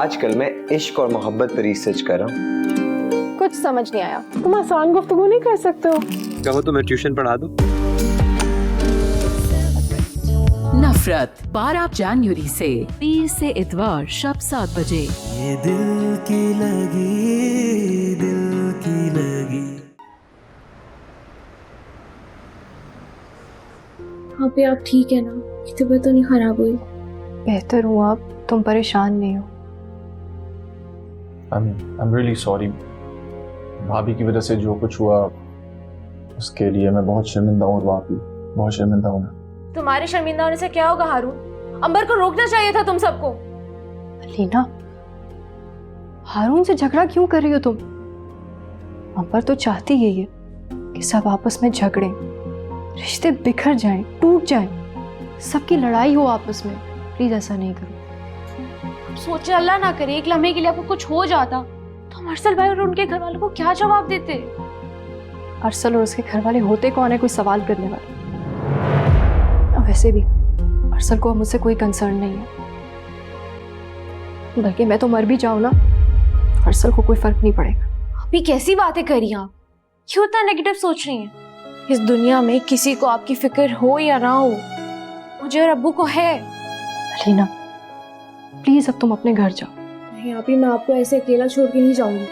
आजकल मैं इश्क और मोहब्बत पर रिसर्च कर रहा हूँ। कुछ समझ नहीं आया। तुम आसान गुफ्तगू नहीं कर सकते हो? कहो तो मैं ट्यूशन पढ़ा दूँ। नफरत 12 जनवरी से 20 से इतवार शाम 7 बजे। ये दिल की लगी। हाँ पे आप ठीक है ना? तबीयत तो नहीं खराब हुई? बेहतर हूँ आप, तुम परेशान नहीं हो? I'm really sorry। भाभी की वजह से जो कुछ हुआ उसके लिए मैं बहुत शर्मिंदा हूँ। वाकई बहुत शर्मिंदा हूँ। तुम्हारे शर्मिंदा होने से क्या होगा हारून? अंबर को रोकना चाहिए था तुम सबको। अलीना, हारून से झगड़ा क्यों कर रही हो तुम? अंबर तो चाहती यही है कि सब आपस में झगड़े, रिश्ते बिखर जाएं, टूट जाएं, सबकी लड़ाई हो आपस में। प्लीज ऐसा नहीं करो। सोचे अल्लाह ना करे एक लम्हे के लिए आपको कुछ हो जाता तो अरसल भाई और उनके घर वालों को क्या जवाब देते? अरसल और उसके घर वाले होते कौन है कोई सवाल करने वाले? वैसे भी अरसल को मुझसे कोई कंसर्न नहीं है, बल्कि मैं तो मर भी जाऊं ना, अरसल को कोई फर्क नहीं पड़ेगा। अभी कैसी बातें करी आप? क्यों इतना नेगेटिव सोच रही हैं? इस दुनिया में किसी को आपकी फिक्र हो या ना हो, मुझे और अब्बू को है। अलीना प्लीज अब तुम अपने घर जाओ। नहीं आप ही, मैं आपको ऐसे अकेला छोड़ के नहीं जाऊंगी।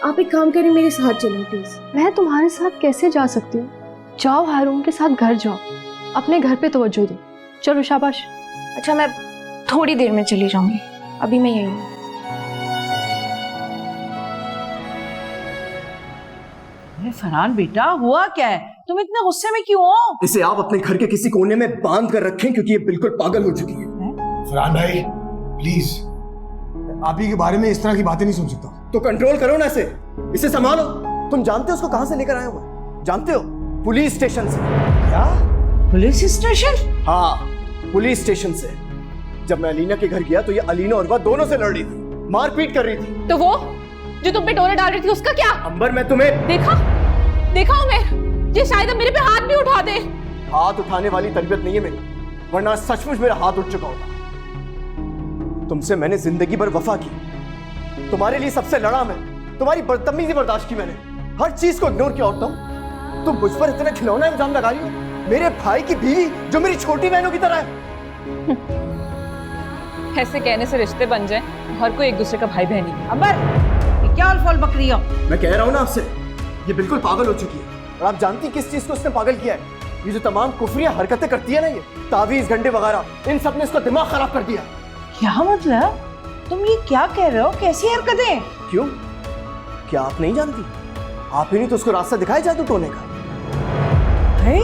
आप एक काम करें, मेरे साथ चलें प्लीज। मैं तुम्हारे साथ कैसे जा सकती हूँ? जाओ हारून के साथ घर जाओ, अपने घर पे तवज्जो दो। चलो शाबाश। अच्छा मैं थोड़ी देर में चली जाऊंगी, अभी मैं यही हूँ। फरहान बेटा हुआ क्या है? तुम इतने गुस्से में क्यों हो? इसे आप अपने घर के किसी कोने में बांध कर रखें क्योंकि ये बिल्कुल पागल हो चुकी है। फरहान भाई प्लीज, आप ही के बारे में इस तरह की बातें नहीं सुन सकता। तो कंट्रोल करो ना इसे संभालो। तुम जानते हो उसको कहां से लेकर आए हो? जानते हो? पुलिस स्टेशन से। क्या? Police station? हाँ, पुलिस स्टेशन से। जब मैं अलीना के घर गया तो ये अलीना और वह दोनों से लड़ रही थी, मारपीट कर रही थी। तो वो जो तुम पे डोरे डाल रही थी उसका क्या? अंबर मैं तुम्हें देखा हूं मैं, ये शायद अब मेरे पे हाथ भी उठा दे। हाथ उठाने वाली तरबियत नहीं है मेरी, वरना सचमुच मेरा हाथ उठ चुका होता। तुमसे मैंने जिंदगी भर वफा की, तुम्हारे लिए सबसे लड़ा मैं, तुम्हारी बदतमीजी बर्दाश्त की मैंने, हर चीज को इग्नोर किया होता हूं। तुम मुझ पर इतना खिलौना इल्जाम लगा रही हो, मेरे भाई की बीवी जो मेरी छोटी बहनों की तरह है। ऐसे कहने से रिश्ते बन जाए, हर कोई एक दूसरे का भाई बहन ही। अंबर ये क्या अल्फाल बकरी हो? मैं कह रहा हूं ना आपसे, ये बिल्कुल पागल हो चुकी है। और आप जानती किस चीज को उसने पागल किया है? ये जो तमाम कुफरिया हरकतें करती है ना, ये तावीज घंटे वगैरह, इन सब ने इसका दिमाग खराब कर दिया। क्या मतलब? तुम ये क्या कह रहे हो? कैसी हरकतें? क्यों, क्या आप नहीं जानती? आप ही नहीं तो उसको रास्ता दिखाया जादू टोने का। है?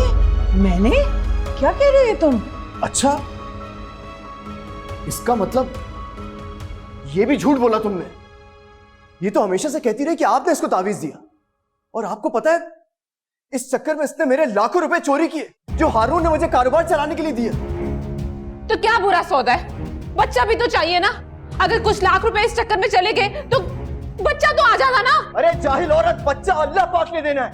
मैंने? क्या कह रहे हो तुम? अच्छा, इसका मतलब ये भी झूठ बोला तुमने? ये तो हमेशा से कहती रही कि आपने इसको तावीज दिया, और आपको पता है इस चक्कर में इसने मेरे लाखों रुपए चोरी किए जो हारून ने मुझे कारोबार चलाने के लिए दिए। तो क्या बुरा सौदा है? बच्चा भी तो चाहिए ना। अगर कुछ लाख रुपए इस चक्कर में चले गए तो बच्चा तो आ जाता ना। अरे जाहिल औरत, बच्चा अल्लाह पाक ने देना है,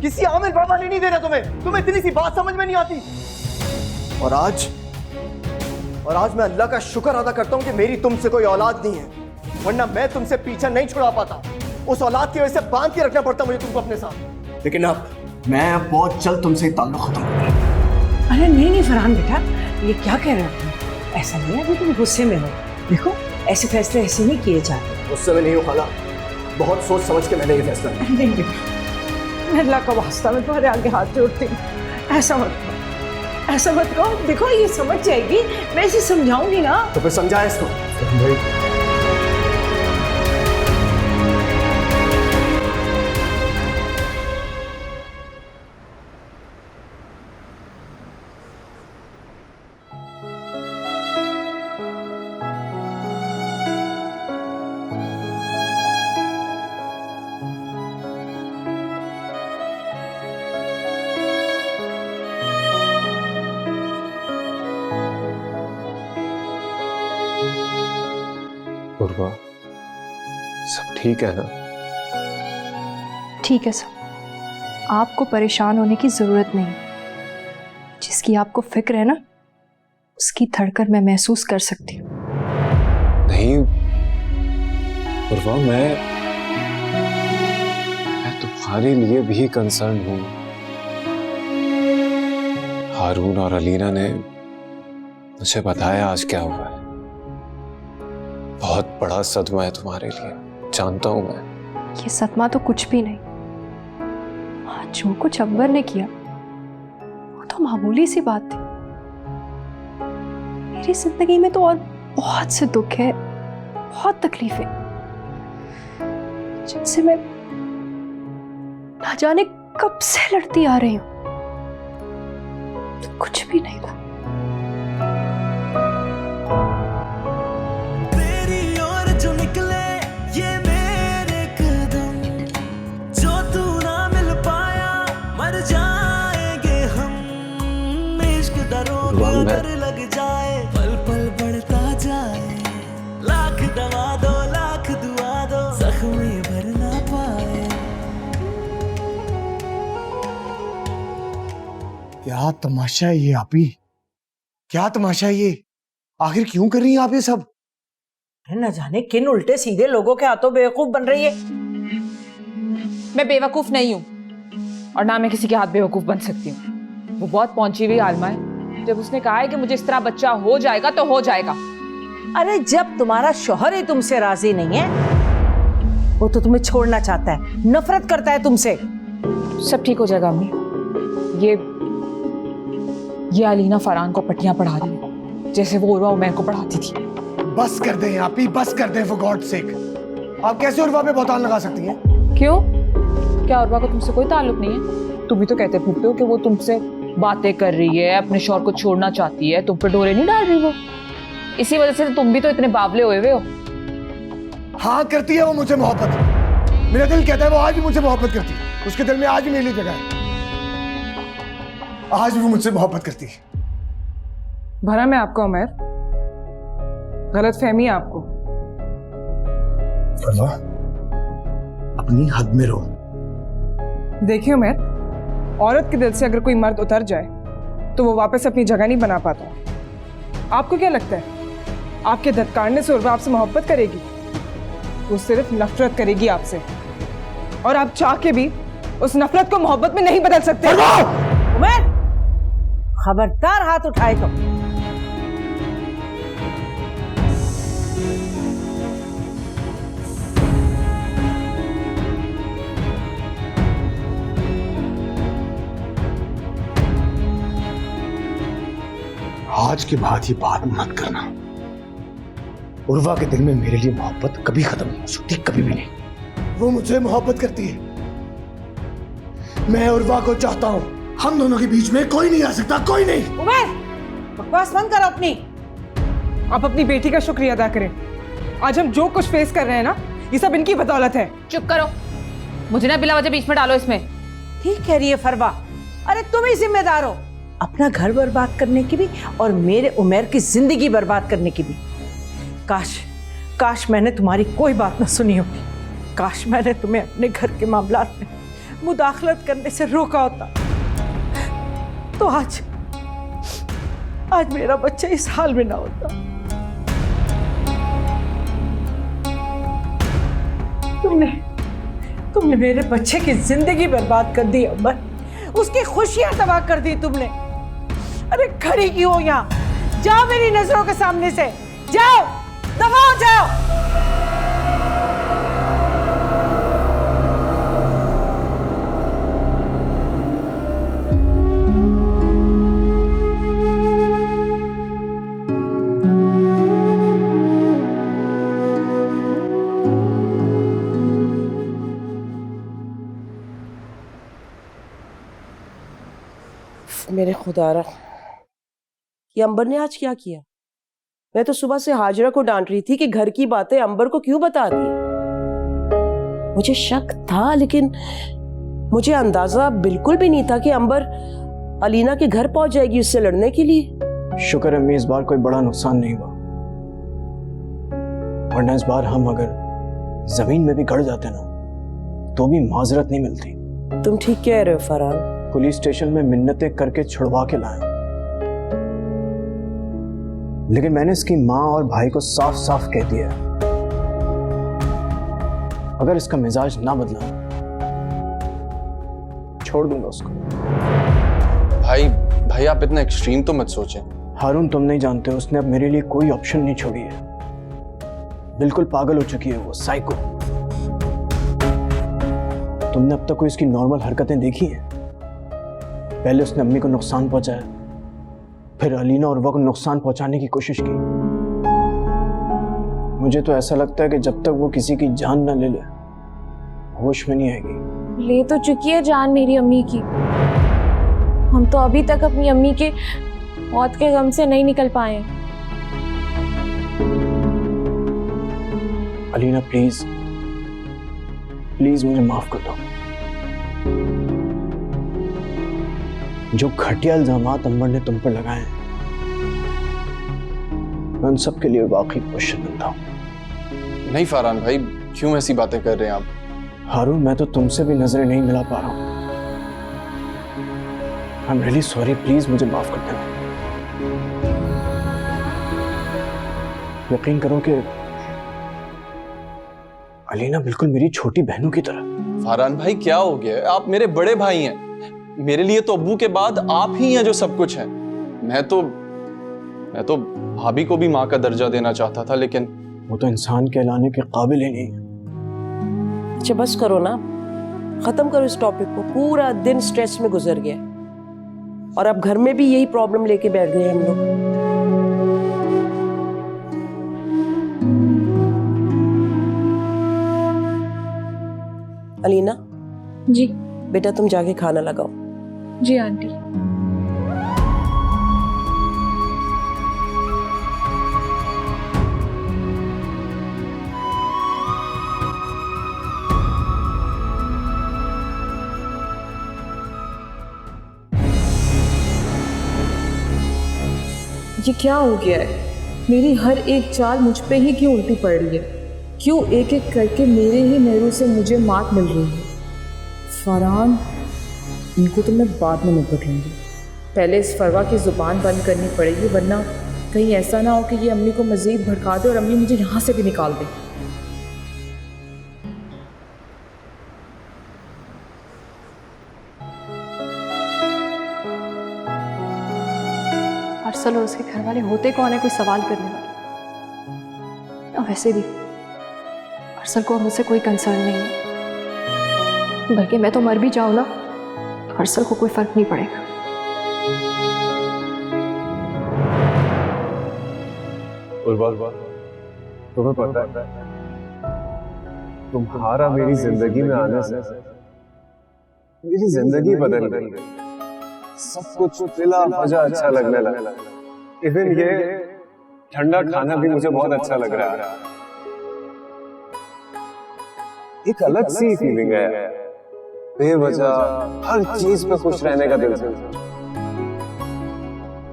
किसी आमिर बाबा ने नहीं देना तुम्हें इतनी सी बात समझ में नहीं आती। और आज मैं अल्लाह का शुक्र अदा करता हूं कि मेरी तुमसे कोई औलाद नहीं है, वरना मैं तुमसे पीछा नहीं छुड़ा पाता। उस औलाद की वजह से बांध के रखना पड़ता मुझे तुमको अपने साथ। लेकिन अब मैं बहुत जल्द तुमसे ताल्लुक खत्म करूंगा। अरे नहीं फरहान बेटा, ये क्या कह रहे हो? ऐसा नहीं है, अभी तुम गुस्से में हो। देखो ऐसे फैसले ऐसे नहीं किए जाते। गुस्से में नहीं हो खाला, बहुत सोच समझ के मैंने ये फैसला किया। नहीं बेटा, मैं अल्लाह का वास्ता में तुम्हारे आगे हाथ जोड़ती हूँ, ऐसा मत करो। देखो ये समझ जाएगी, मैं इसे समझाऊंगी ना। तो फिर समझाए इसको। उर्वा, सब ठीक है ना? ठीक है सब, आपको परेशान होने की जरूरत नहीं। जिसकी आपको फिक्र है ना, उसकी धड़कन मैं महसूस कर सकती हूँ। नहीं, उर्वा, मैं तुम्हारे लिए भी कंसर्न हूं। हारून और अलीना ने मुझे बताया आज क्या हुआ है। बहुत बड़ा सदमा है तुम्हारे लिए, जानता हूं मैं। ये सदमा तो कुछ भी नहीं। आज जो कुछ अंबर ने किया वो तो मामूली सी बात थी। मेरी जिंदगी में तो और बहुत से दुख है, बहुत तकलीफें, जिनसे मैं ना जाने कब से लड़ती आ रही हूं। तो कुछ भी नहीं था। तेरी ओर जो निकले ये मेरे कदम, जो तू ना मिल पाया मर जाएंगे हम। इश्क दरों पर लग जाए, पल पल बढ़ता जाए। लाख दवा दो लाख दुआ दो, जख्म भर ना पाए। क्या तमाशा है ये आपी, क्या तमाशा है ये? आखिर क्यों कर रही हैं आप ये सब? न जाने किन उल्टे सीधे लोगों के हाथों बेवकूफ बन रही है। मैं बेवकूफ नहीं हूँ और ना मैं किसी के हाथ बेवकूफ बन सकती हूँ। वो बहुत पहुंची हुई आलमा है। जब उसने कहा है कि मुझे इस तरह बच्चा हो जाएगा तो हो जाएगा। अरे जब तुम्हारा शौहर ही तुमसे राजी नहीं है, वो तो तुम्हें छोड़ना चाहता है, नफरत करता है तुमसे। सब ठीक हो जाएगा अम्मी। ये अलीना फरहान को पट्टियां पढ़ा रही है जैसे वो उर्वा उमैर को पढ़ाती थी। बस कर दें आपी, बस कर दें, फॉर गॉड सेक। आप कैसे उर्वा पे बहतान लगा सकती हैं? क्यों? क्या उर्वा को तुमसे कोई ताल्लुक नहीं है? तुम भी तो कहते फिरते हो कि वो तुमसे बातें कर रही है, अपने शौहर को छोड़ना चाहती है, तुम पे डोरे नहीं डाल रही वो। इसी वजह से तुम भी तो इतने बावले हुए हो। हाँ करती है वो मुझे मोहब्बत। मेरा दिल कहता है वो आज भी मुझे मोहब्बत करती है। उसके दिल में आज भी मेरे लिए जगह है। आज भी वो मुझसे मोहब्बत करती है। भरा मैं आपको उमैर, गलत फहमी है आपको। उर्वा, अपनी हद में रहो। देखिए उमैर, औरत के दिल से अगर कोई मर्द उतर जाए तो वो वापस अपनी जगह नहीं बना पाता। आपको क्या लगता है आपके धत्कारने से उर्वा आपसे मोहब्बत करेगी? वो सिर्फ नफरत करेगी आपसे, और आप चाह के भी उस नफरत को मोहब्बत में नहीं बदल सकते। उमैर, खबरदार हाथ उठाए तो। आज के बाद ये बात मत करना। उर्वा के दिल में मेरे लिए मोहब्बत कभी खत्म नहीं हो सकती, कभी भी नहीं। वो मुझे मोहब्बत करती है, मैं उर्वा को चाहता हूं। हम दोनों के बीच में कोई नहीं आ सकता, कोई नहीं। उमैर, बकवास बंद करो अपनी। आप अपनी बेटी का शुक्रिया अदा करें। आज हम जो कुछ फेस कर रहे हैं ना, ये सब इनकी बदौलत है। चुप करो, मुझे ना बिला वजह बीच में डालो इसमें। ठीक कह रही है फरवा। अरे तुम ही जिम्मेदार हो, अपना घर बर्बाद करने की भी और मेरे उमैर की जिंदगी बर्बाद करने की भी। काश मैंने तुम्हारी कोई बात ना सुनी होती। काश मैंने तुम्हें अपने घर के मामलात में मुदाखलत करने से रोका होता, तो आज मेरा बच्चा इस हाल में ना होता। तुमने मेरे बच्चे की जिंदगी बर्बाद कर दी अम्बर, उसकी खुशियां तबाह कर दी तुमने। अरे खड़ी क्यों हो यहाँ? जाओ मेरी नजरों के सामने से, जाओ, दफा हो जाओ। मेरे खुदारा, ये अंबर ने आज क्या किया? मैं तो सुबह से हाजरा को डांट रही थी कि घर की बातें अंबर को क्यों बता दी। मुझे शक था, लेकिन मुझे अंदाजा बिल्कुल भी नहीं था कि अंबर अलीना के घर पहुंच जाएगी उससे लड़ने के लिए। शुक्र है अम्मी, इस बार कोई बड़ा नुकसान नहीं हुआ, वरना इस बार हम अगर जमीन में भी गड़ जाते ना तो भी माजरत नहीं मिलती। तुम ठीक कह रहे हो फरहान। पुलिस स्टेशन में मिन्नतें करके छुड़वा के लाया, लेकिन मैंने इसकी माँ और भाई को साफ साफ कह दिया अगर इसका मिजाज ना बदला छोड़ दूंगा उसको। भाई आप इतना एक्सट्रीम तो मत सोचें। हारून, तुम नहीं जानते उसने अब मेरे लिए कोई ऑप्शन नहीं छोड़ी है। बिल्कुल पागल हो चुकी है वो, साइको। तुमने अब तक कोई इसकी नॉर्मल हरकतें देखी हैं? पहले उसने अम्मी को नुकसान पहुंचाया, फिर अलीना और उर्वा को नुकसान पहुंचाने की कोशिश की। मुझे तो ऐसा लगता है कि जब तक वो किसी की जान ना ले ले होश में नहीं आएगी। ले तो चुकी है जान मेरी अम्मी की। हम तो अभी तक अपनी अम्मी के मौत के गम से नहीं निकल पाए हैं। अलीना प्लीज प्लीज मुझे माफ कर दो। जो घटिया इल्जामात अंबर ने तुम पर लगाए हैं, मैं उन सब के लिए वाकई बहुत शर्मिंदा हूं। नहीं फरहान भाई, क्यों ऐसी बातें कर रहे हैं आप? हारून, मैं तो तुमसे भी नजरें नहीं मिला पा रहा हूं। I am really sorry, please मुझे माफ कर देना। यकीन करो कि अलीना बिल्कुल मेरी छोटी बहनों की तरह। फरहान भाई क्या हो गया? आप मेरे बड़े भाई हैं। मेरे लिए तो अब्बू के बाद आप ही हैं जो सब कुछ हैं। मैं तो भाभी को भी माँ का दर्जा देना चाहता था, लेकिन वो तो इंसान कहलाने के काबिल ही नहीं है। अच्छा बस करो ना, खत्म करो इस टॉपिक को। पूरा दिन स्ट्रेस में गुजर गया और अब घर में भी यही प्रॉब्लम लेके बैठ गए हम लोग। अलीना जी बेटा, तुम जाके खाना लगाओ। जी आंटी। ये क्या हो गया है? मेरी हर एक चाल मुझ पे ही क्यों उल्टी पड़ रही है? क्यों एक एक करके मेरे ही नहरों से मुझे मात मिल रही है? फरहान, इनको तो मैं बाद में निपट लूँगी। पहले इस फरवा की ज़ुबान बंद करनी पड़ेगी, वरना कहीं ऐसा ना हो कि ये अम्मी को मज़ीद भड़का दे और अम्मी मुझे यहाँ से भी निकाल दे। अरसल और उसके घर वाले होते कौन है कोई सवाल करने वाले? और वैसे भी अरसल को मुझसे कोई कंसर्न नहीं है, बल्कि मैं तो मर भी जाऊं ना, अरसल को कोई फर्क नहीं पड़ेगा। तुम्हें पता है, तुम्हारा मेरी जिंदगी में आने से मेरी जिंदगी बदल गई। सब कुछ बिला वजह अच्छा लगने लगा। इवन ये ठंडा खाना भी मुझे बहुत अच्छा लग रहा है। एक अलग सी फीलिंग है, बेवजह हर चीज में खुश रहने का दिल से।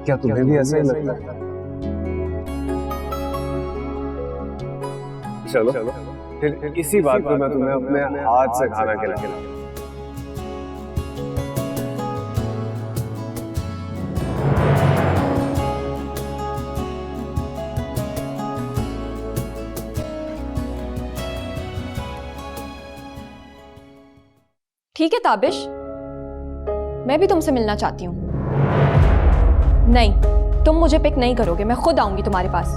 क्या तुम्हें भी ऐसा ही लगता है? चलो फिर इसी बात पे मैं तुम्हें अपने हाथ से खाना खिलाऊंगा। ठीक है ताबिश, मैं भी तुमसे मिलना चाहती हूँ। नहीं, तुम मुझे पिक नहीं करोगे, मैं खुद आऊंगी तुम्हारे पास।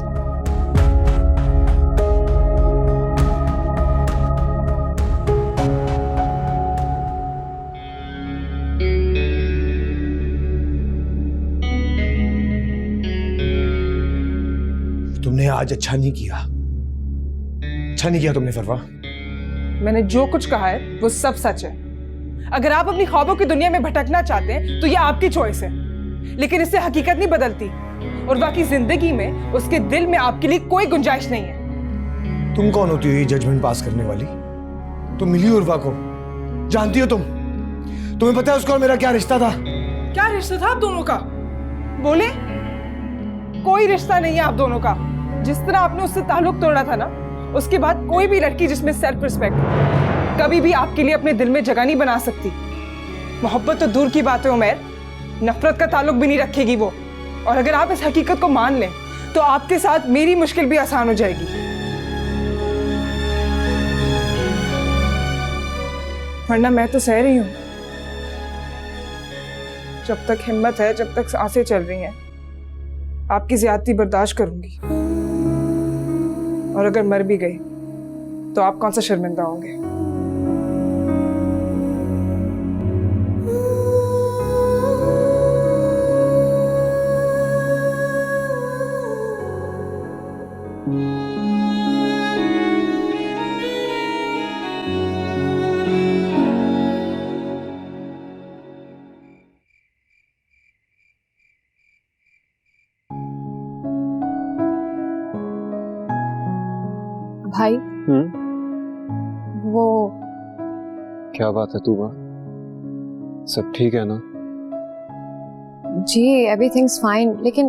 तुमने आज अच्छा नहीं किया, अच्छा नहीं किया तुमने फरवा। मैंने जो कुछ कहा है वो सब सच है। अगर आप अपनी ख्वाबों की दुनिया में भटकना चाहते हैं तो ये आपकी चॉइस है, लेकिन इससे हकीकत नहीं बदलती और बाकी जिंदगी में उसके दिल में आपके लिए कोई गुंजाइश नहीं है। तुम कौन होती हो ये जजमेंट पास करने वाली? तुम मिली उर्वा को, जानती हो तुम्हें पता है उसका और मेरा क्या रिश्ता था? क्या रिश्ता था आप दोनों का? बोले। कोई रिश्ता नहीं है आप दोनों का। जिस तरह आपने उससे ताल्लुक तोड़ा था ना, उसके बाद कोई भी लड़की जिसमें सेल्फ रिस्पेक्ट कभी भी आपके लिए अपने दिल में जगह नहीं बना सकती। मोहब्बत तो दूर की बात है उमैर, नफरत का ताल्लुक भी नहीं रखेगी वो। और अगर आप इस हकीकत को मान लें तो आपके साथ मेरी मुश्किल भी आसान हो जाएगी। वरना मैं तो सह रही हूँ। जब तक हिम्मत है, जब तक सांसें चल रही हैं, आपकी ज्यादती बर्दाश्त करूंगी। और अगर मर भी गई तो आप कौन सा शर्मिंदा होंगे। भाई वो क्या बात है तूबा, सब ठीक है ना? जी एवरीथिंग्स फाइन, लेकिन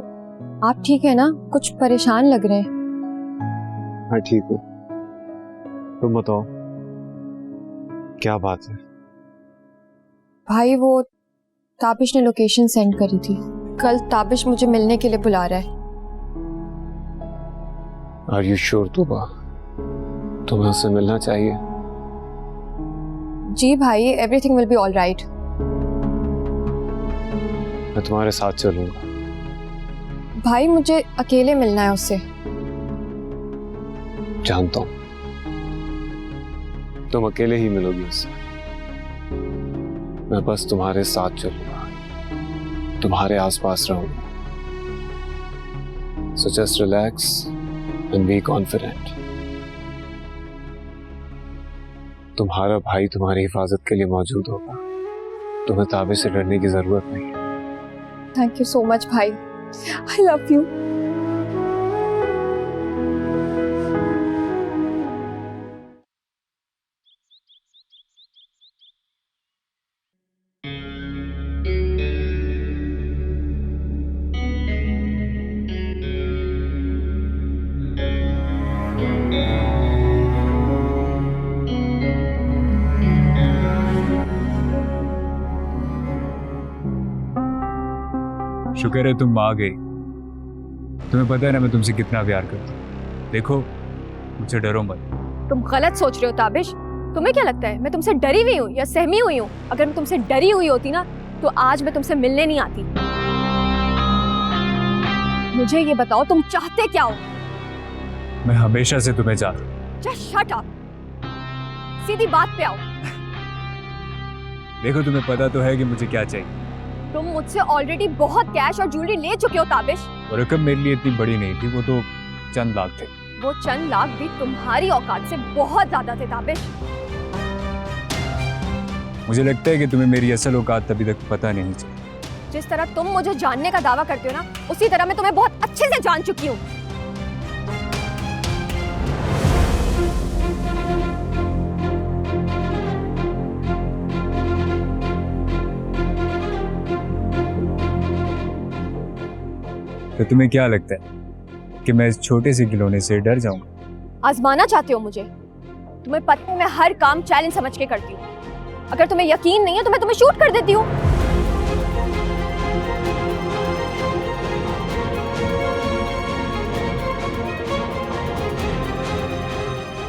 आप ठीक है ना? कुछ परेशान लग रहे हैं। हाँ ठीक हूँ। तुम बताओ क्या बात है? भाई वो ताबिश ने लोकेशन सेंड करी थी। कल ताबिश मुझे मिलने के लिए बुला रहा है। Are you sure Tooba? तुम्हें उससे मिलना चाहिए। जी भाई, everything will be all right. मैं तुम्हारे साथ चलूंगा। भाई मुझे अकेले मिलना है उससे। जानता हूं तुम अकेले ही मिलोगी उससे। मैं बस तुम्हारे साथ चलूंगा, तुम्हारे आसपास रहूंगा। So just relax and be confident. तुम्हारा भाई तुम्हारी हिफाजत के लिए मौजूद होगा। तुम्हें ताबिश से डरने की जरूरत नहीं है। थैंक यू सो मच भाई, आई लव यू। शुक्र है तुम आ गई। तुम्हें पता है ना मैं तुमसे कितना प्यार करता हूँ। देखो मुझसे डरो मत। तुम गलत सोच रहे हो ताबिश। तुम्हें क्या लगता है मैं तुमसे डरी हुई हूँ या सहमी हुई हूँ? अगर मैं तुमसे डरी हुई होती ना तो आज मैं तुमसे मिलने नहीं आती। मुझे ये बताओ तुम चाहते क्या हो? मैं हमेशा से तुम्हें चाहता हूँ। जस्ट शट अप, सीधी बात पे आओ। देखो तुम्हें पता तो है कि मुझे क्या चाहिए। तुम मुझसे ऑलरेडी बहुत कैश और ज्वेलरी ले चुके हो ताबिश। और रकम मेरे लिए इतनी बड़ी नहीं थी, वो तो चंद लाख थे। वो चंद लाख भी तुम्हारी औकात से बहुत ज्यादा थे ताबिश। मुझे लगता है कि तुम्हें मेरी असल औकात अभी तक पता नहीं चली। जिस तरह तुम मुझे जानने का दावा करते हो ना, उसी तरह मैं तुम्हें बहुत अच्छे से जान चुकी हूँ। तो तुम्हें क्या लगता है कि मैं इस छोटे से खिलौने से डर जाऊंगा? आजमाना चाहते हो मुझे? तुम्हें पता है मैं हर काम चैलेंज समझ के करती हूँ। अगर तुम्हें यकीन नहीं है तो मैं तुम्हें शूट कर देती हूँ।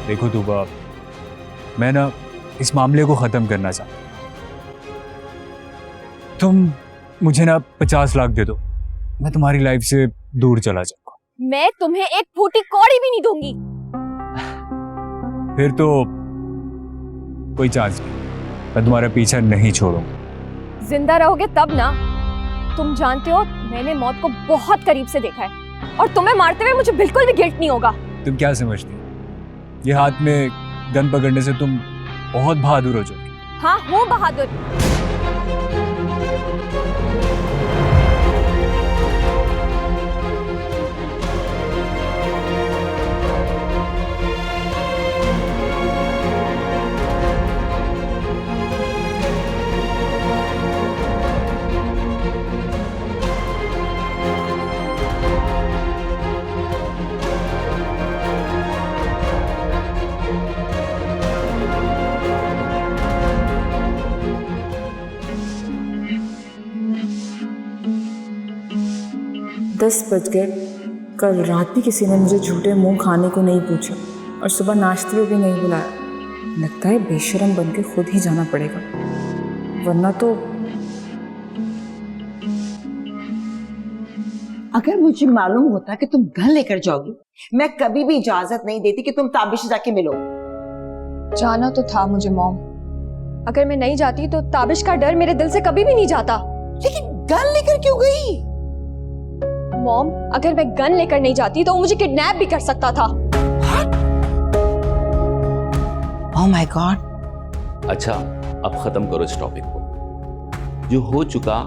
देखो तूबा, मैं ना इस मामले को खत्म करना चाहता हूँ। तुम मुझे ना 50 लाख दे दो, मैं तुम्हारी लाइफ से दूर चला जाऊंगा। मैं तुम्हें एक फूटी कौड़ी भी नहीं दूंगी। फिर तो कोई चांस नहीं, मैं तुम्हारा पीछा नहीं छोड़ूंगा। जिंदा रहोगे तब ना। तुम जानते हो मैंने मौत को बहुत करीब से देखा है और तुम्हें मारते हुए मुझे बिल्कुल भी गिल्ट नहीं होगा। तुम क्या समझती हो? ये हाथ में गन पकड़ने से तुम बहुत बहादुर हो जाओगी। हाँ हूँ बहादुर। दस बज गए। कल रात भी किसी ने मुझे झूठे मुंह खाने को नहीं पूछा और सुबह नाश्ते में भी नहीं बुलाया। लगता है बेशरम बन के खुद ही जाना पड़ेगा, वरना तो। अगर मुझे मालूम होता कि तुम घर लेकर जाओगी, मैं कभी भी इजाजत नहीं देती कि तुम ताबिश से जाके मिलो। जाना तो था मुझे मॉम, अगर मैं नहीं जाती तो ताबिश का डर मेरे दिल से कभी भी नहीं जाता। लेकिन गन लेकर क्यों गई? मॉम, अगर मैं गन लेकर नहीं जाती तो वो मुझे किडनैप भी कर सकता था। Oh my God. अच्छा, अब खत्म करो इस टॉपिक को। जो हो चुका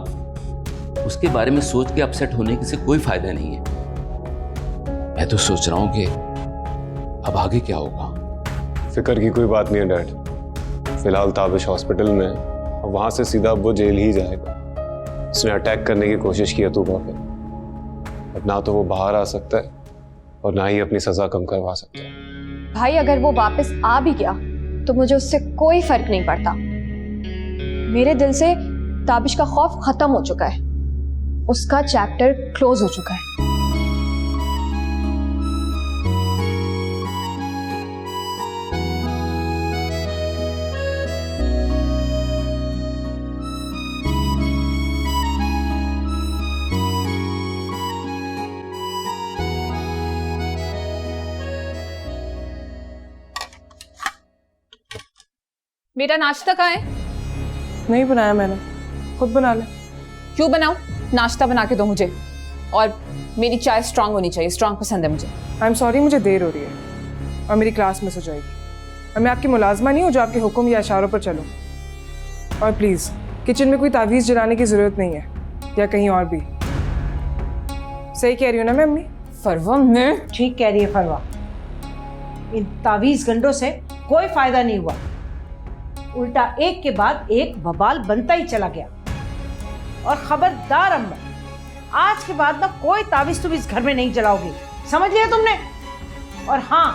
उसके बारे में सोच के अपसेट होने से कोई फायदा नहीं है। मैं तो सोच रहा हूं कि अब आगे क्या होगा। फिक्र की कोई बात नहीं है डैड। फिलहाल ताबिश हॉस्पिटल में है और वहां से सीधा वो जेल ही जाएगा। उसने अटैक करने की कोशिश की तूबा पे, अब ना तो वो बाहर आ सकता है और ना ही अपनी सजा कम करवा सकता है। भाई, अगर वो वापस आ भी गया तो मुझे उससे कोई फर्क नहीं पड़ता। मेरे दिल से ताबिश का खौफ खत्म हो चुका है, उसका चैप्टर क्लोज हो चुका है। बेटा नाश्ता कहाँ है? नहीं बनाया मैंने, खुद बना ले। क्यों बनाऊं? नाश्ता बना के दो मुझे, और मेरी चाय स्ट्रांग होनी चाहिए, स्ट्रांग पसंद है मुझे। आई एम सॉरी, मुझे देर हो रही है और मेरी क्लास मिस हो जाएगी। और मैं आपकी मुलाजमा नहीं हूँ जो आपके हुक्म या इशारों पर चलूँ। और प्लीज़ किचन में कोई तावीज़ जलाने की ज़रूरत नहीं है, या कहीं और भी। सही कह रही हूँ ना मैं अम्मी? फरवा, मैं ठीक कह रही है फरवा। इन तावीज़ गंडों से कोई फायदा नहीं हुआ, उल्टा एक के बाद एक बवाल बनता ही चला गया। और खबरदार अम्मा, आज के बाद ना कोई तावीज़ तुम इस घर में नहीं जलाओगी, समझ लिया तुमने? और हाँ,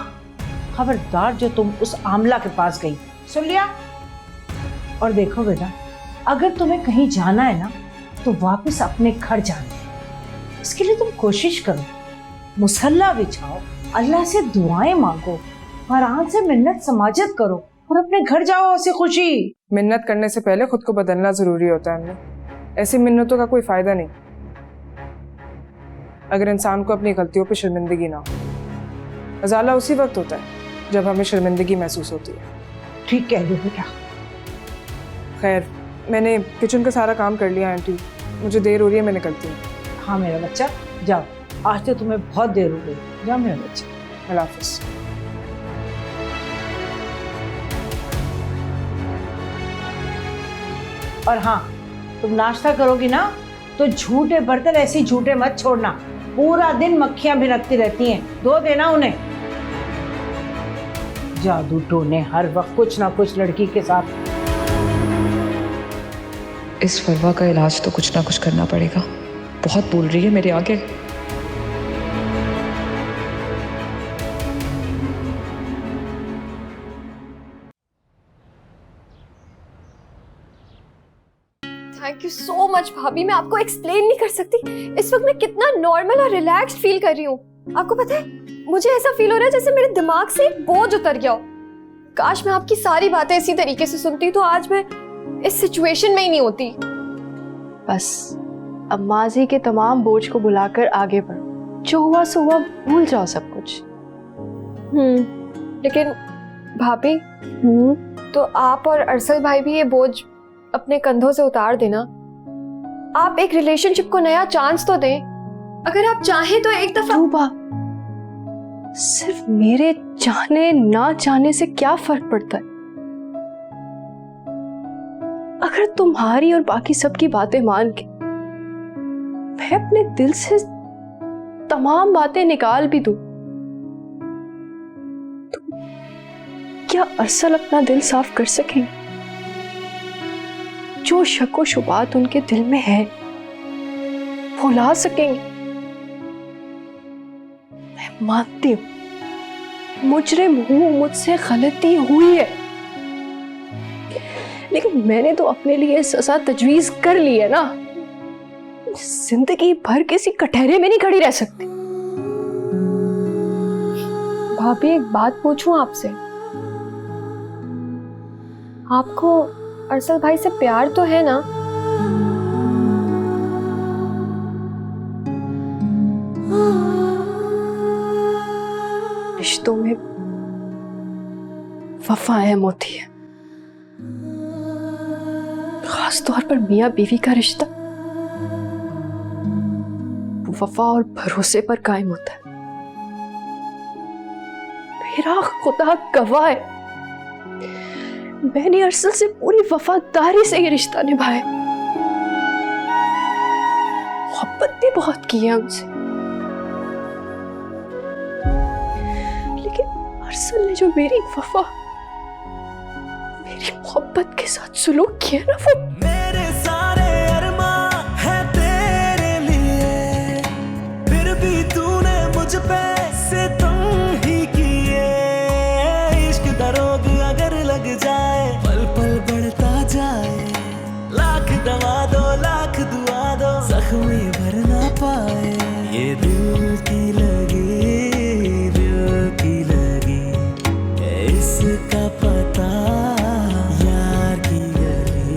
खबरदार जो तुम उस आमला के पास गई, सुन लिया? और देखो बेटा, अगर तुम्हें कहीं जाना है ना तो वापस अपने घर जाना। इसके लिए तुम कोशिश करो, मुसल्ला बिछाओ, अल्लाह से दुआएं मांगो, कुरान से मिन्नत समाजत करो और अपने घर जाओ हंसी खुशी। मिन्नत करने से पहले खुद को बदलना जरूरी होता है अम्मी। ऐसी मिन्नतों का कोई फायदा नहीं अगर इंसान को अपनी गलतियों पे शर्मिंदगी ना हो। अजाला उसी वक्त होता है जब हमें शर्मिंदगी महसूस होती है। ठीक कह रही हो बेटा। खैर, मैंने किचन का सारा काम कर लिया आंटी, मुझे देर हो रही है, मैं निकलती हूँ। हाँ मेरा बच्चा, जाओ, आज तो तुम्हें बहुत देर हो गई। जाओ मेरा बच्चा, अल्लाह हाफिज़। और हाँ, तुम नाश्ता करोगी ना तो झूठे बर्तन ऐसे झूठे मत छोड़ना, पूरा दिन मक्खियां भिनकती रहती हैं, धो देना उन्हें। जादू टोने हर वक्त कुछ ना कुछ लड़की के साथ। इस फरवा का इलाज तो कुछ ना कुछ करना पड़ेगा, बहुत बोल रही है मेरे आगे। थैंक यू सो मच भाभी, मैं आपको एक्सप्लेन नहीं कर सकती इस वक्त मैं कितना नॉर्मल और रिलैक्स्ड फील कर रही हूँ। आपको पता है, मुझे ऐसा फील हो रहा है जैसे मेरे दिमाग से एक बोझ उतर गया हो। काश मैं आपकी सारी बातें इसी तरीके से सुनती तो आज मैं इस सिचुएशन में ही नहीं होती। बस अब माजी के तमाम बोझ को भुलाकर आगे बढ़ो, जो हुआ सो हुआ, भूल जाओ सब कुछ। लेकिन भाभी, तो आप और अरसल भाई भी ये बोझ अपने कंधों से उतार देना। आप एक रिलेशनशिप को नया चांस तो दें। अगर आप चाहें तो एक दफा। तूबा, सिर्फ मेरे चाहने ना चाहने से क्या फर्क पड़ता है? अगर तुम्हारी और बाकी सबकी बातें मान के मैं अपने दिल से तमाम बातें निकाल भी दूं, तो क्या अरसल अपना दिल साफ कर सकेंगे? जो शक व शुबात उनके दिल में है वो ला सकेंगे? मैं मानती हूं मुजरिम हूं, मुझसे गलती हुई है, लेकिन मैंने तो अपने लिए सजा तजवीज कर ली है ना। जिंदगी भर किसी कटहरे में नहीं खड़ी रह सकती। भाभी, एक बात पूछूं आपसे? आपको अरसल भाई से प्यार तो है ना? रिश्तों में वफा अहम होती है, खास तौर पर मियाँ बीवी का रिश्ता वफा और भरोसे पर कायम होता है। मेरा खुदा गवाह है, मैंने अरसल से पूरी वफादारी से ये रिश्ता निभाया, मोहब्बत भी बहुत की है उनसे, लेकिन अरसल ने जो मेरी वफा, मेरी मोहब्बत के साथ सुलूक किया ना, वो मेरे सारे अरमां हैं तेरे लिए, फिर भी तूने मुझ पे सितम ही किए। इश्क का रोग अगर लग जाए, पल पल बढ़ता जाए, लाख दवा दो लाख दुआ दो, जख्मी भर ना पाए। ये दिल की लगी, दिल की लगी, इसका पता यार की गली।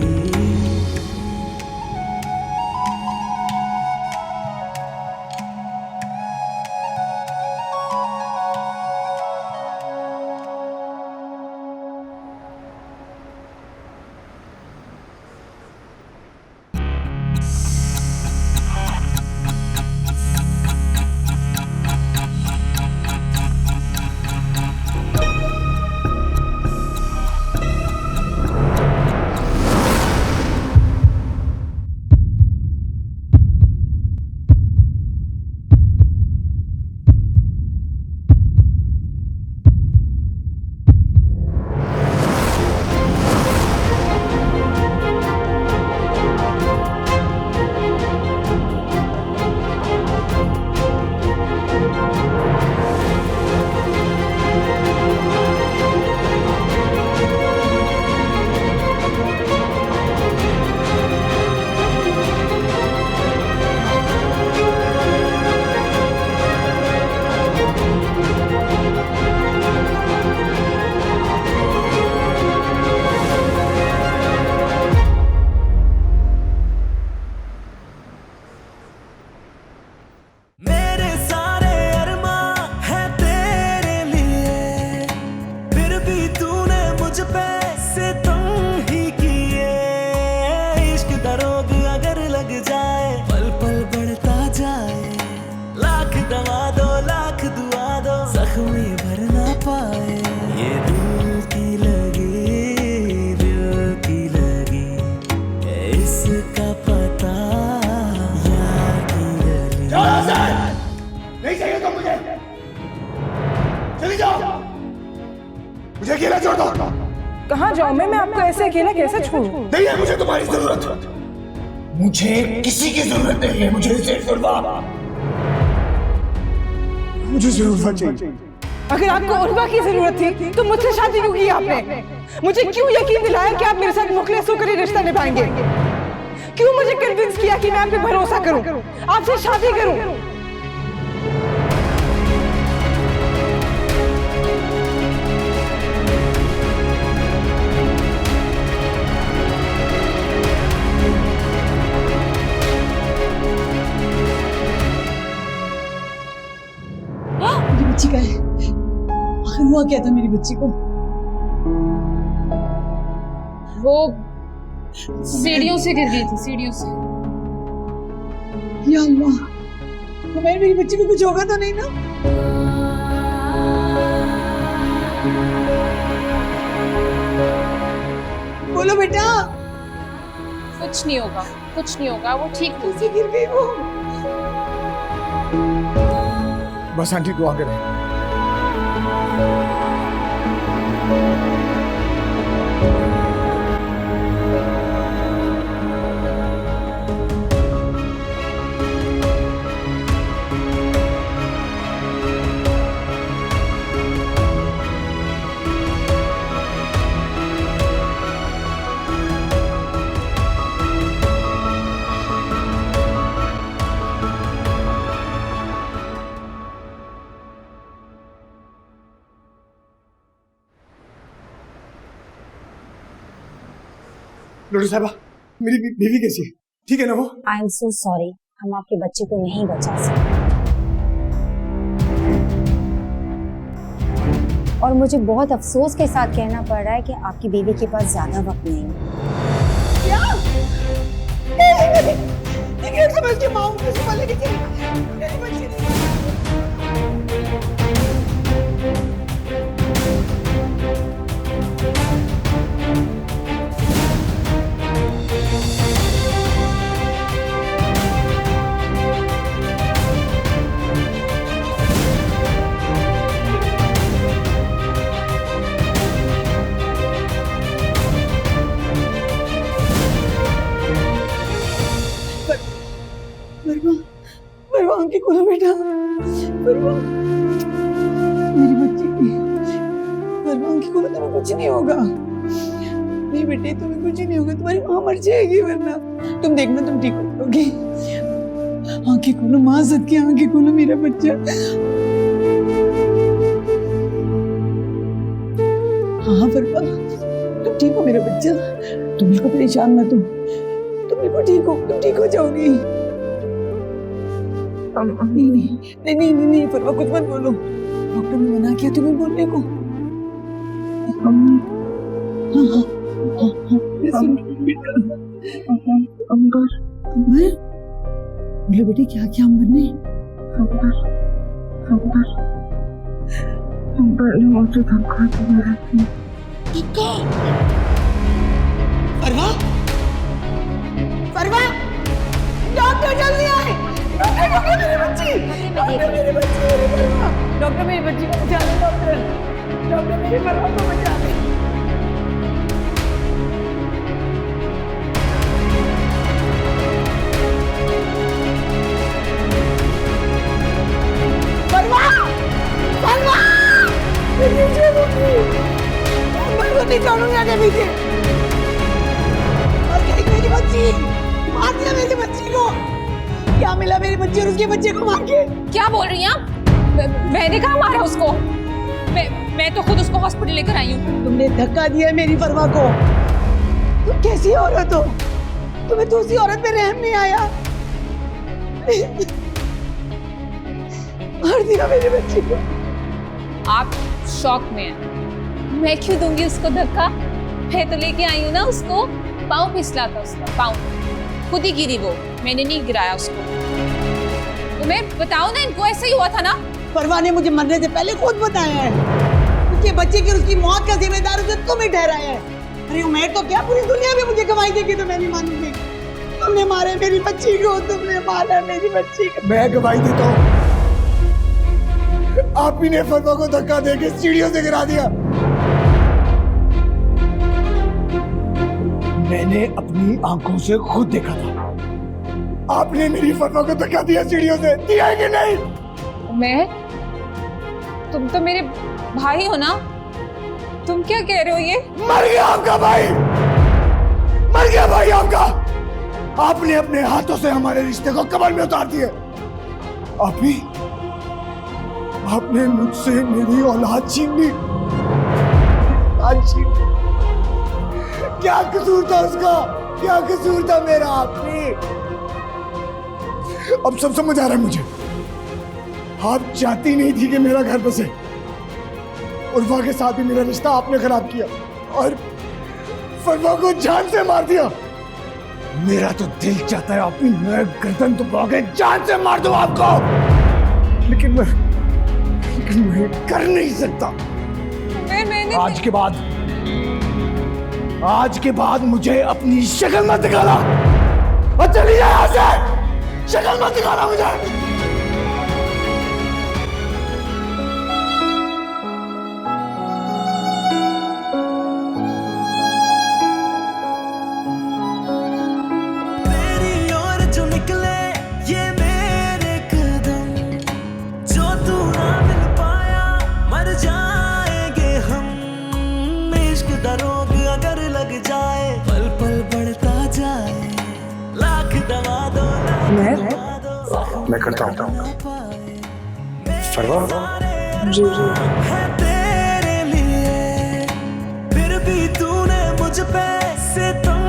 मेरे सारे अरमां हैं तेरे लिए, फिर भी तूने मुझ पे सितम ही किए। इश्क का रोग अगर लग जाए, पल पल बढ़ता जाए, लाख दवा दो लाख दुआ दो, जख्मी भर ना पाए। ये दिल की लगी, दिल की लगी, इसका पता यार की गली। नहीं चाहिए तो मुझे, चली जाओ, मुझे अकेला छोड़ दो। कहाँ जाऊं मैं आपको ऐसे अकेला कैसे छोड़ूं? नहीं है मुझे तुम्हारी जरूरत, मुझे किसी की जरूरत नहीं है, मुझे सिर्फ उर्वा, मुझे सिर्फ उर्वा चाहिए। अगर आपको उर्वा की जरूरत थी तो मुझसे शादी क्यों की आपने? मुझे क्यों यकीन दिलाया कि आप मेरे साथ मुखलिस होकर ये रिश्ता निभाएंगे? क्यों मुझे कन्विंस किया कि मैं आप पे भरोसा करूं, आपसे शादी करूं? मेरी बच्ची का है, आखिर हुआ क्या था मेरी बच्ची को? वो सीढ़ियों से गिर गई थी, सीढ़ियों से। या अल्लाह, हमारी मेरी बच्ची को कुछ होगा तो नहीं ना? बोलो बेटा। कुछ नहीं होगा, कुछ नहीं होगा, वो ठीक हो कैसे गिर गई वो? बस आंटी दुआ करें। डॉक्टर साहबा, मेरी बीवी कैसी है? ठीक है ना वो? आई एम सो सॉरी, हम आपके बच्चे को नहीं बचा सकते और मुझे बहुत अफसोस के साथ कहना पड़ रहा है कि आपकी बीवी के पास ज्यादा वक्त नहीं है। परवा आंखें खोलो बेटा, परवा मेरी बच्ची की, परवा आंखें खोलो, तुम्हें कुछ नहीं होगा। नहीं बेटे, तुम्हें कुछ नहीं होगा, तुम्हारी माँ मर जाएगी वरना। तुम देखना, तुम ठीक हो जाओगी। आंखें खोलो माँ, सद की आंखें खोलो मेरा बच्चा। हाँ परवा, तुम ठीक हो मेरा बच्चा, तुम बिल्कुल परेशान मत हो, तुम बिल्कुल ठीक हो, तुम ठीक हो जाओगी। नहीं नहीं नहीं नहीं नहीं परवा, कुछ मत बोलो, डॉक्टर ने मना किया तुम्हें बोलने को। अंबर, अंबर बोले बेटे, क्या क्या अंबर ने? अंबर, अंबर, अंबर ने मुझे धक्का दिया। धक्का? परवा, परवा, डॉक्टर जल्दी आए, डॉक्टर मेरी बच्ची, डॉक्टर मेरी बच्ची, डॉक्टर मेरी बच्ची को बचा ले, डॉक्टर, डॉक्टर मेरी परवा को बचा ले। परवा, परवा, मेरी बच्ची, मैं तो नहीं छोड़ूंगा आगे पीछे। और क्या मेरी बच्ची, मार दिया मेरी बच्ची को। क्या मिला मेरी बच्ची और उसके बच्चे को मार के? क्या बोल रही हैं आप? मैंने कहा मारा उसको? मैं तो खुद उसको हॉस्पिटल लेकर आई हूँ। तुमने धक्का दिया मेरी परवा को। तुम कैसी औरत हो? तुम्हें दूसरी औरत पे रहम नहीं आया? मार दिया मेरी बच्ची को। आप शॉक में हैं। मैं क्यों दूंगी उसको धक्का? मैं तो लेके आई हूँ ना उसको। पाँव फिसला था उसका, पाँव खुद ही गिरी वो, मैंने नहीं गिराया उसको। तुम्हें बताओ ना, इनको ऐसे ही हुआ था ना। परवा ने मुझे मरने से पहले खुद बताया है, उसके बच्चे की और उसकी मौत का जिम्मेदार उसे तुम ही ठहराया है। अरे उमेर तो क्या पूरी दुनिया में मुझे गवाही देगी तो मैं नहीं मानूंगी। तुमने मारे मेरी बच्ची को, तुमने मारा मेरी बच्ची को। मैं गवाही देता हूँ, आप ही ने परवा को धक्का देके सीढ़ियों से गिरा दिया। मैंने अपनी आंखों से खुद देखा था। आपने मेरी परवा को धक्का दिया सीढ़ियों से, दिया है कि नहीं? मैं? तुम तो मेरे भाई हो ना, तुम क्या कह रहे हो ये? मर गया आपका भाई, मर गया भाई आपका। आपने अपने हाथों से हमारे रिश्ते को कब्र में उतार दिया। आपने मुझसे मेरी औलाद छीन ली। क्या कसूर था उसका? क्या कसूर था मेरा? आपने अब सब समझ आ रहा है मुझे। आप चाहती नहीं थी कि मेरा घर बसे। उर्वा के साथ भी मेरा रिश्ता आपने खराब किया और फरवा को जान से मार दिया। मेरा तो दिल चाहता है अपनी मैं गर्दन दबा के जान से मार दूं आपको, लेकिन मैं कर नहीं सकता। आज के बाद मुझे अपनी शक्ल मत दिखाना और चली जाए यहाँ से। शक्ल मत दिखाना मुझे। मैं करता हूँ फरवा। जी तेरे लिए फिर भी तूने मुझ पे सितम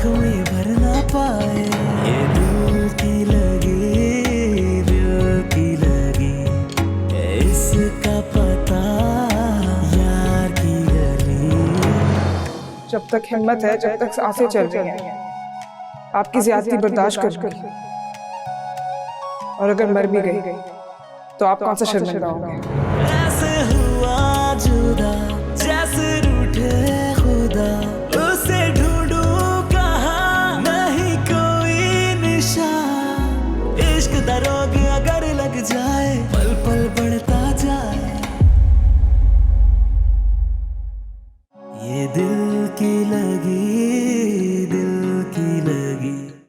जख्मी भर ना पाए, ये दिल की लगी इसका पता यार की गली। जब तक हिम्मत है, जब तक सांसें चल रही हैं, आपकी ज्यादती बर्दाश्त करूंगी। और अगर मर भी गई तो आप कौन सा शर्मिंदा होंगे। ऐसे